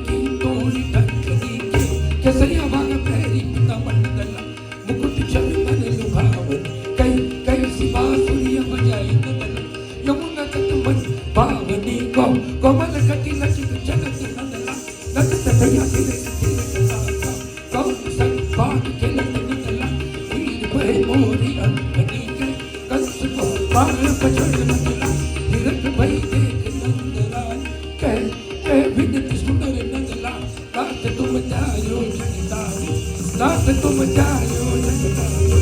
की तोड़ी टंकरी के केसरिया बाग पैरी पिता मंडल मुकुट छवि मन लुभावन कई कई सिवा सूर्य बजाई नदल यमुना तट मन पावनी को कोमल कटी लचित जगत नंदला नंद भैया तेरे तीर का कौन संग बाग के नंदला वीर भय मोरी अंगनी के कंस को पार पछड़ नंदला हिरक भई देख नंदलाल कह विनती सुंदर नंदला नाथ तुम जायो जगदारी नाथ तुम जायो जगदारी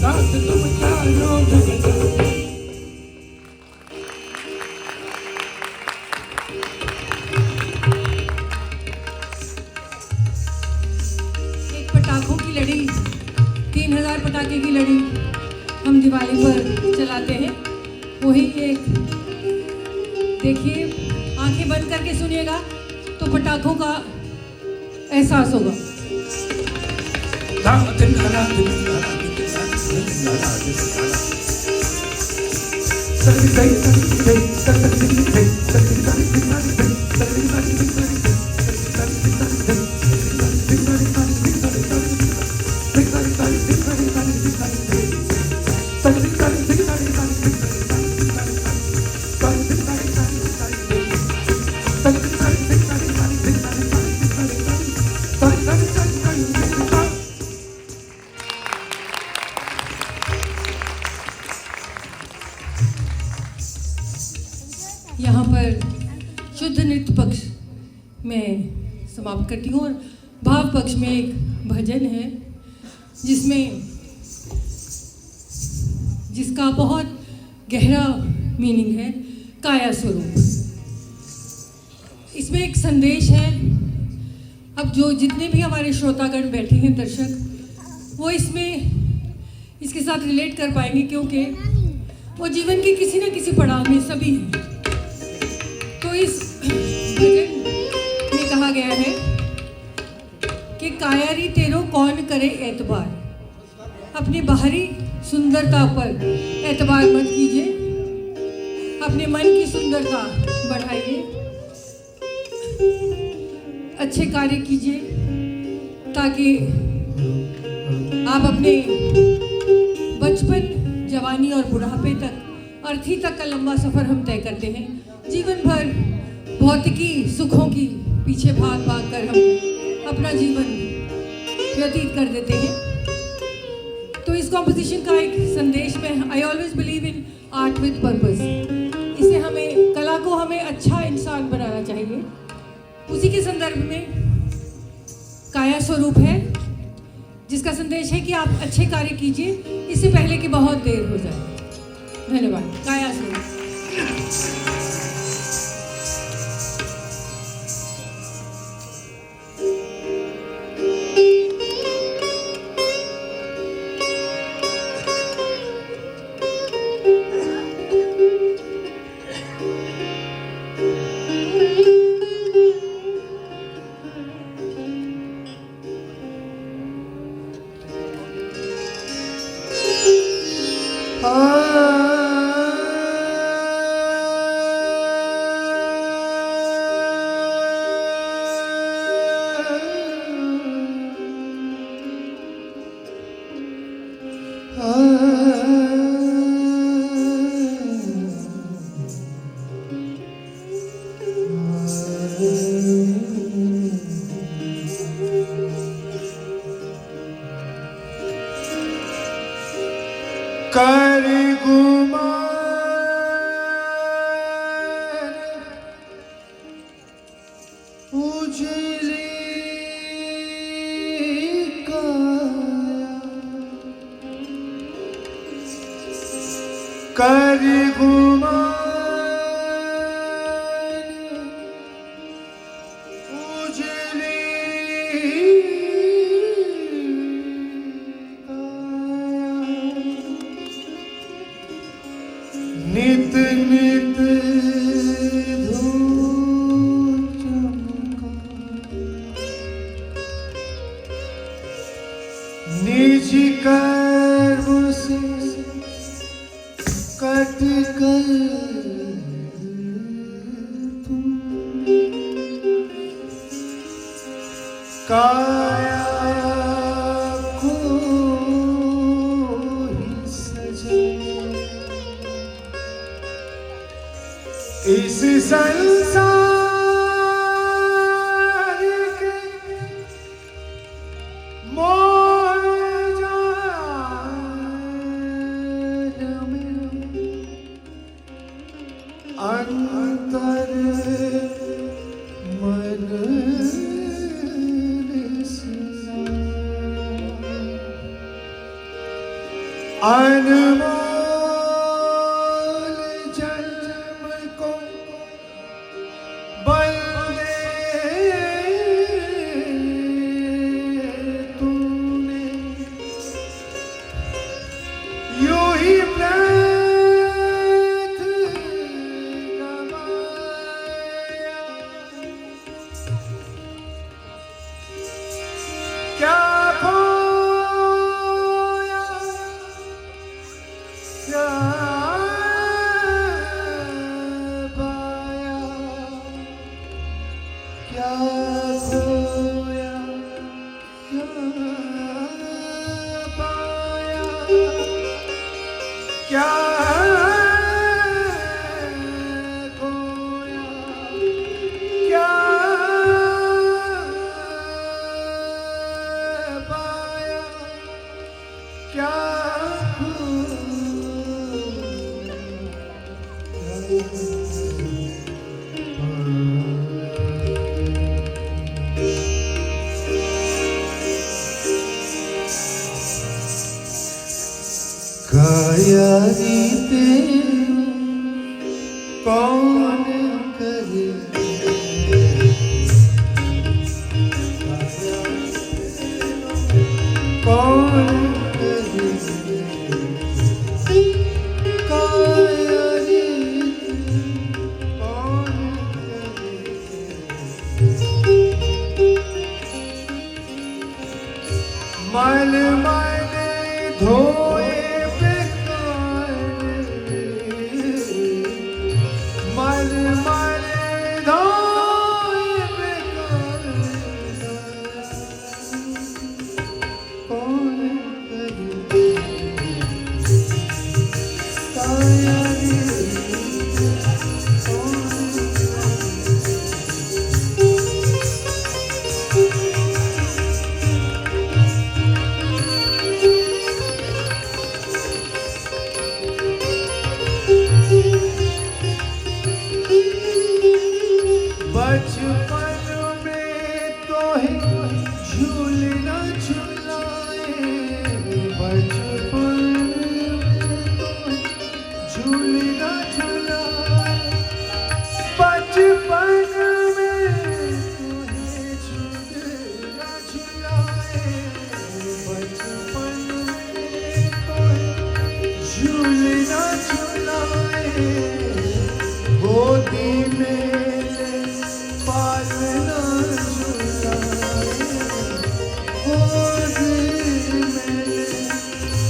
नाथ तुम जायो जगदारी। एक पटाखों की लड़ी 3000 पटाखे की लड़ी हम दिवाली पर चलाते हैं, वही एक देखिए, आंखें बंद करके सुनिएगा तो पटाखों का एहसास होगा। यहाँ पर शुद्ध नृत्य पक्ष में समाप्त करती हूँ और भाव पक्ष में एक भजन है जिसका बहुत गहरा मीनिंग है, काया स्वरूप। इसमें एक संदेश है। अब जो जितने भी हमारे श्रोतागण बैठे हैं, दर्शक, वो इसके साथ रिलेट कर पाएंगे क्योंकि वो जीवन के किसी न किसी पड़ाव में सभी हैं। तो इस भजन में कहा गया है कि कायारी तेरो कौन करे एतबार, अपनी बाहरी सुंदरता पर एतबार मत कीजिए, अपने मन की सुंदरता बढ़ाइए, अच्छे कार्य कीजिए ताकि आप अपने बचपन, जवानी और बुढ़ापे तक, अर्थी तक का लंबा सफर हम तय करते हैं। जीवन भर भौतिकी सुखों की पीछे भाग कर हम अपना जीवन व्यतीत कर देते हैं। तो इस कॉम्पोजिशन का एक संदेश में, I always believe in art with purpose. इसे कला को हमें अच्छा इंसान बनाना चाहिए। उसी के संदर्भ में काया स्वरूप है, जिसका संदेश है कि आप अच्छे कार्य कीजिए इससे पहले कि बहुत देर हो जाए। धन्यवाद। काया स्वरूप। नित नित निज कर्म से कट कर तुम काया को ही सजे इस संसार के मोह जाल में अंतर मन अनमोल जन्म को बल दे तूने यूं ही व्यर्थ गवाया क्या काया रीते कौन करे कौन करे काया रीते कौन करे मल मल धोए मल मल धोए कौन करे काया बचपन में तो है झूलना झूलाए बचपन में तो है झूलना झूलाए बचपन में तो है झूलना झूलाए बचपन में तो है झूलना झूलाए गोदी में पालना झूलाए गोदी में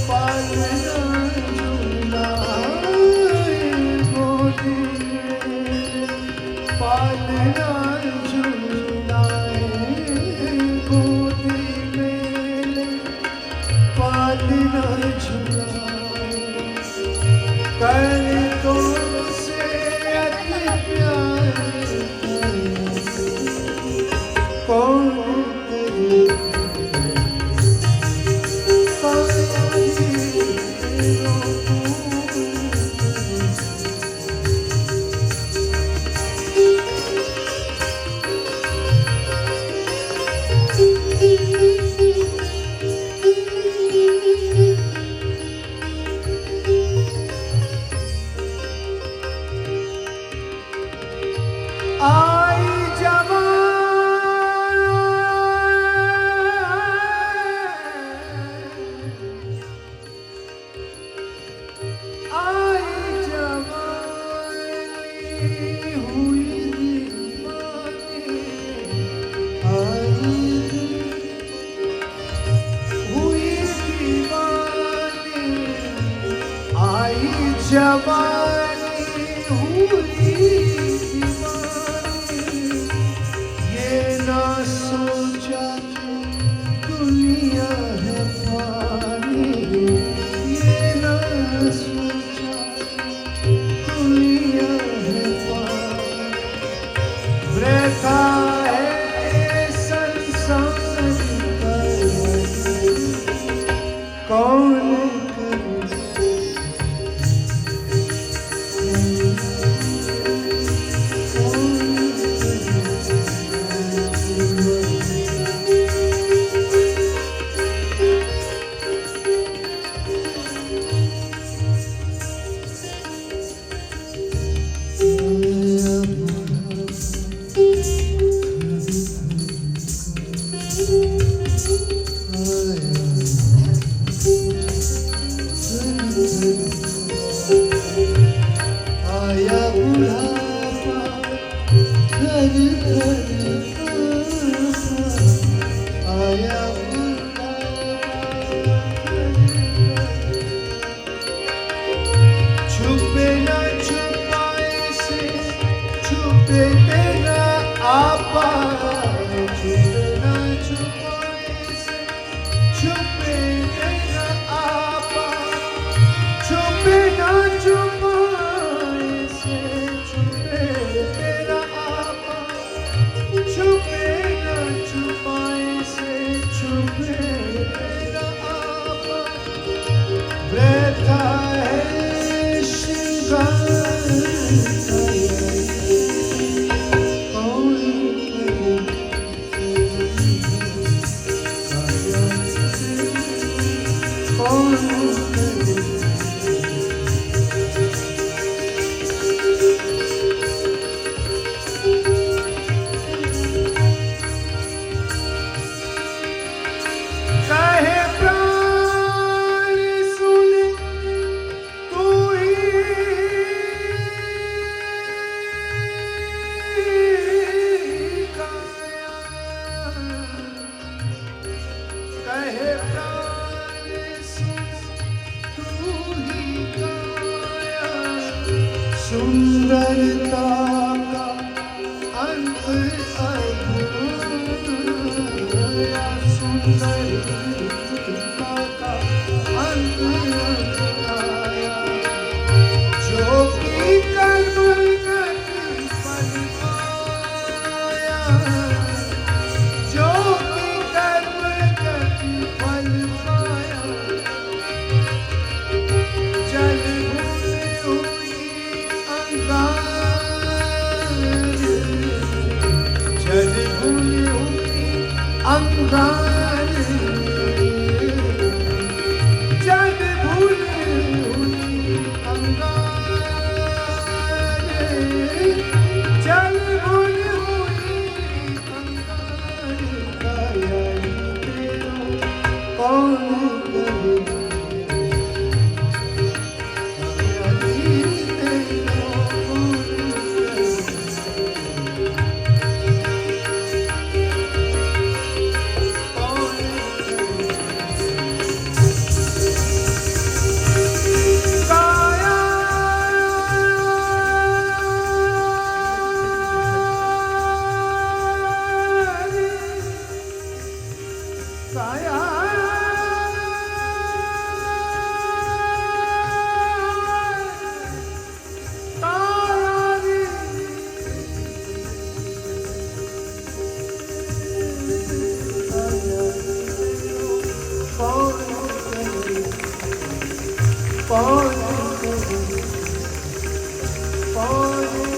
पालना झूलाए गोदी में पालना झूलाए गोदी में पालना झूलाए कर तो से अति प्यार कौन करे आई जवानी हुई दीवानी हुई दीवानी आई जवानी हुई दीवानी ये ना सोचा आया बुढ़ापा घर घर आया छुपे न छुपाए से छुपे तेरा आपा छुपे न छुपाए से छुपे तेरा आपा छुपे न छुपाए से छुपे तेरा आपा छुपे न छुपाए से छुपे तेरा आपा रहता है श्रृंगार सुंदरता का अंत अधूरा सुंदरता का अंत अधूरा जो कि कल पल पाया जो कि कल पल पाया जल जल अंगार जल अंगार जल Pode